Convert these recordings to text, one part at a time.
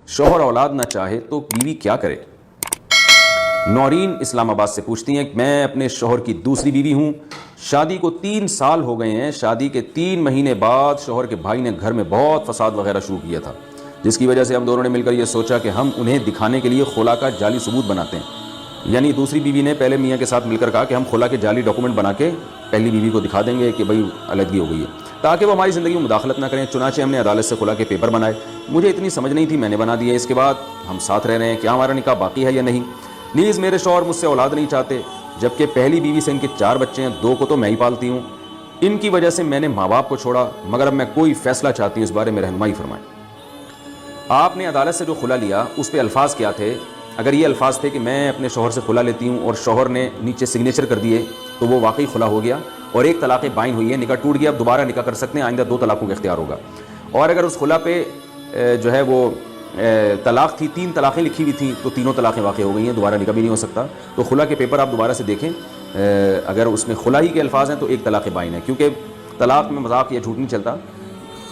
شوہر اولاد نہ چاہے تو بیوی کیا کرے؟ نورین اسلام آباد سے پوچھتی ہیں کہ میں اپنے شوہر کی دوسری بیوی ہوں، شادی کو 3 سال ہو گئے ہیں، شادی کے 3 مہینے بعد شوہر کے بھائی نے گھر میں بہت فساد وغیرہ شروع کیا تھا، جس کی وجہ سے ہم دونوں نے مل کر یہ سوچا کہ ہم انہیں دکھانے کے لیے خلا کا جعلی ثبوت بناتے ہیں۔ یعنی دوسری بیوی نے پہلے میاں کے ساتھ مل کر کہا کہ ہم خلا کے جعلی ڈاکومنٹ بنا کے پہلی بیوی کو دکھا دیں گے کہ بھئی علیحدگی ہو گئی ہے، تاکہ وہ ہماری زندگی میں مداخلت نہ کریں۔ چنانچہ ہم نے عدالت سے خلا کے پیپر بنائے، مجھے اتنی سمجھ نہیں تھی، میں نے بنا دیا۔ اس کے بعد ہم ساتھ رہ رہے ہیں، کیا ہمارا نکاح باقی ہے یا نہیں؟ نیز میرے شوہر مجھ سے اولاد نہیں چاہتے، جبکہ پہلی بیوی سے ان کے 4 بچے ہیں، 2 کو تو میں ہی پالتی ہوں۔ ان کی وجہ سے میں نے ماں باپ کو چھوڑا، مگر اب میں کوئی فیصلہ چاہتی ہوں، اس بارے میں رہنمائی فرمائیں۔ آپ نے عدالت سے جو خلا لیا اس پہ الفاظ کیا تھے؟ اگر یہ الفاظ تھے کہ میں اپنے شوہر سے خلا لیتی ہوں اور شوہر نے نیچے سگنیچر کر دیے تو وہ واقعی خلا ہو گیا اور ایک طلاق بائن ہوئی ہے، نکاح ٹوٹ گیا، اب دوبارہ نکاح کر سکتے ہیں، آئندہ 2 طلاقوں کا اختیار ہوگا۔ اور اگر اس خلا پہ جو ہے وہ طلاق تھی، 3 طلاقیں لکھی ہوئی تھیں تو تینوں طلاقیں واقع ہو گئی ہیں، دوبارہ نکاح بھی نہیں ہو سکتا۔ تو خلا کے پیپر آپ دوبارہ سے دیکھیں، اگر اس میں خلا ہی کے الفاظ ہیں تو ایک طلاق بائن ہے، کیونکہ طلاق میں مذاق یا جھوٹ نہیں چلتا۔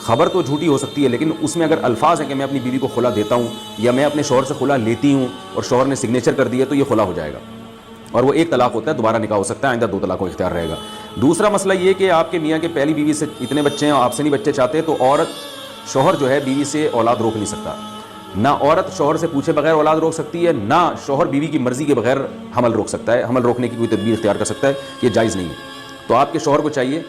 خبر تو جھوٹی ہو سکتی ہے لیکن اس میں اگر الفاظ ہیں کہ میں اپنی بیوی کو خلا دیتا ہوں یا میں اپنے شوہر سے خلا لیتی ہوں اور شوہر نے سگنیچر کر دیا تو یہ خلا ہو جائے گا، اور وہ ایک طلاق ہوتا ہے، دوبارہ نکاح ہو سکتا ہے، آئندہ 2 طلاقوں کا اختیار رہے گا۔ دوسرا مسئلہ یہ کہ آپ کے میاں کے پہلی بیوی سے اتنے بچے ہیں، آپ سے نہیں بچے چاہتے، تو عورت شوہر جو ہے بیوی سے اولاد روک نہیں سکتا۔ نہ عورت شوہر سے پوچھے بغیر اولاد روک سکتی ہے، نہ شوہر بیوی کی مرضی کے بغیر حمل روک سکتا ہے، حمل روکنے کی کوئی تدبیر اختیار کر سکتا ہے، یہ جائز نہیں ہے۔ تو آپ کے شوہر کو چاہیے،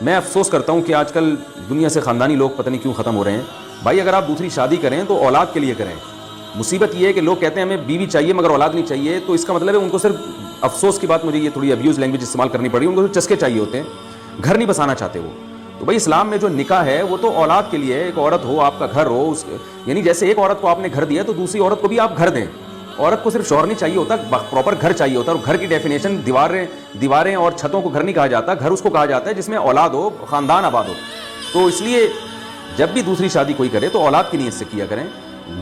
میں افسوس کرتا ہوں کہ آج کل دنیا سے خاندانی لوگ پتہ نہیں کیوں ختم ہو رہے ہیں۔ بھائی اگر آپ دوسری شادی کریں تو اولاد کے لیے کریں۔ مصیبت یہ ہے کہ لوگ کہتے ہیں ہمیں بیوی چاہیے مگر اولاد نہیں چاہیے، تو اس کا مطلب ہے ان کو صرف، افسوس کی بات مجھے یہ تھوڑی ابیوز لینگویج استعمال کرنی پڑی، ان کو چسکے چاہیے ہوتے ہیں، گھر نہیں بسانا چاہتے وہ۔ تو بھائی اسلام میں جو نکاح ہے وہ تو اولاد کے لیے ہے، ایک عورت ہو، آپ کا گھر ہو، یعنی جیسے ایک عورت کو آپ نے گھر دیا تو دوسری عورت کو بھی آپ گھر دیں۔ عورت کو صرف شوہر نہیں چاہیے ہوتا، پراپر گھر چاہیے ہوتا ہے، اور گھر کی ڈیفینیشن دیواریں اور چھتوں کو گھر نہیں کہا جاتا، گھر اس کو کہا جاتا ہے جس میں اولاد ہو، خاندان آباد ہو۔ تو اس لیے جب بھی دوسری شادی کوئی کرے تو اولاد کی نیت سے کیا کریں،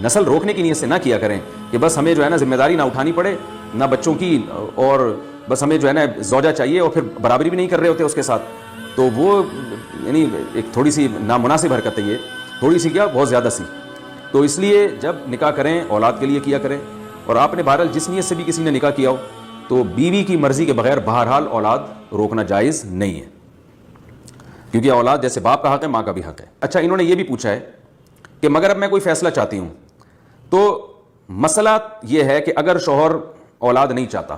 نسل روکنے کی نیت سے نہ کیا کریں کہ بس ہمیں جو ہے نا ذمہ داری نہ اٹھانی پڑے نہ بچوں کی، اور بس ہمیں جو ہے نا زوجہ چاہیے اور پھر برابری بھی نہیں کر رہے ہوتے اس کے ساتھ۔ تو وہ یعنی ایک تھوڑی سی نامناسب حرکت ہے یہ، تھوڑی سی کیا بہت زیادہ سی۔ تو اس لیے جب نکاح کریں اولاد کے لیے کیا کریں، اور آپ نے بہرحال جس نیت سے بھی کسی نے نکاح کیا ہو تو بیوی کی مرضی کے بغیر بہرحال اولاد روکنا جائز نہیں ہے، کیونکہ اولاد جیسے باپ کا حق ہے، ماں کا بھی حق ہے۔ اچھا، انہوں نے یہ بھی پوچھا ہے کہ مگر اب میں کوئی فیصلہ چاہتی ہوں، تو مسئلہ یہ ہے کہ اگر شوہر اولاد نہیں چاہتا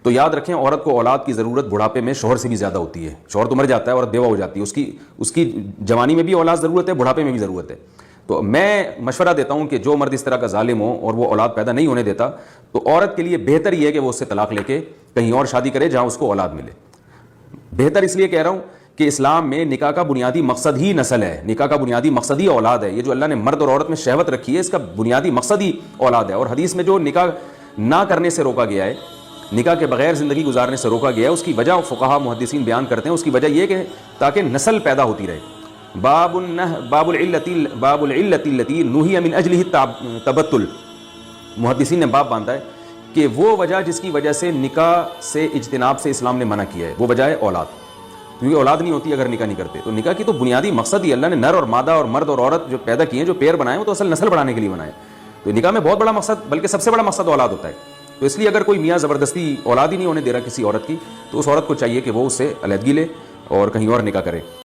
تو یاد رکھیں عورت کو اولاد کی ضرورت بڑھاپے میں شوہر سے بھی زیادہ ہوتی ہے۔ شوہر تو مر جاتا ہے، عورت بیوہ ہو جاتی ہے، اس کی جوانی میں بھی اولاد ضرورت ہے، بڑھاپے میں بھی ضرورت ہے۔ تو میں مشورہ دیتا ہوں کہ جو مرد اس طرح کا ظالم ہو اور وہ اولاد پیدا نہیں ہونے دیتا تو عورت کے لیے بہتر یہ ہے کہ وہ اس سے طلاق لے کے کہیں اور شادی کرے جہاں اس کو اولاد ملے۔ بہتر اس لیے کہہ رہا ہوں کہ اسلام میں نکاح کا بنیادی مقصد ہی نسل ہے، نکاح کا بنیادی مقصد ہی اولاد ہے۔ یہ جو اللہ نے مرد اور عورت میں شہوت رکھی ہے، اس کا بنیادی مقصد ہی اولاد ہے۔ اور حدیث میں جو نکاح نہ کرنے سے روکا گیا ہے، نکاح کے بغیر زندگی گزارنے سے روکا گیا ہے، اس کی وجہ فقہا محدثین بیان کرتے ہیں، اس کی وجہ یہ کہ تاکہ نسل پیدا ہوتی رہے۔ باب العلت التي نهي من اجلہ التبتل، محدثین نے باب باندھا ہے کہ وہ وجہ جس کی وجہ سے نکاح سے اجتناب سے اسلام نے منع کیا ہے، وہ وجہ ہے اولاد، کیونکہ اولاد نہیں ہوتی اگر نکاح نہیں کرتے۔ تو نکاح کی تو بنیادی مقصد ہی اللہ نے نر اور مادہ اور مرد اور عورت جو پیدا کیے ہیں، جو پیر بنائے ہیں، وہ تو اصل نسل بڑھانے کے لیے بنائے۔ تو نکاح میں بہت بڑا مقصد، بلکہ سب سے بڑا مقصد اولاد ہوتا ہے۔ تو اس لیے اگر کوئی میاں زبردستی اولاد ہی نہیں ہونے دے رہا کسی عورت کی، تو اس عورت کو چاہیے کہ وہ اس سے علیحدگی لے اور کہیں اور نکاح کرے۔